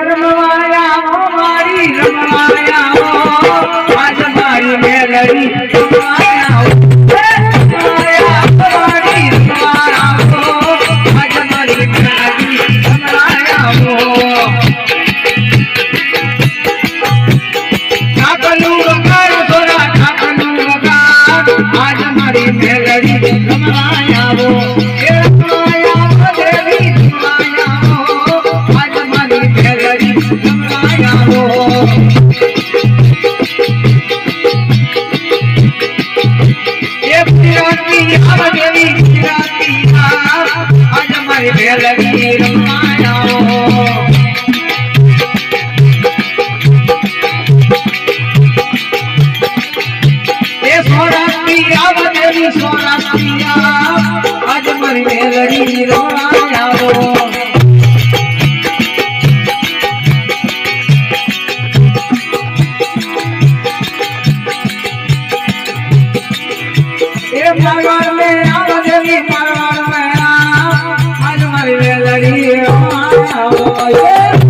રમવાયા મારી રમવાયા આજ મારી મેલડી રમવાયા મારી રમવાયા આજ મારી મેલડી રમવાયા કાકલું વગાડ સોરા કાકલું વગાડ આજ મારી મેલડી રમવાયા आज मरी मेलड़ी रोया भगवान में देवी भगवान में आज मरी मेलड़ी रोया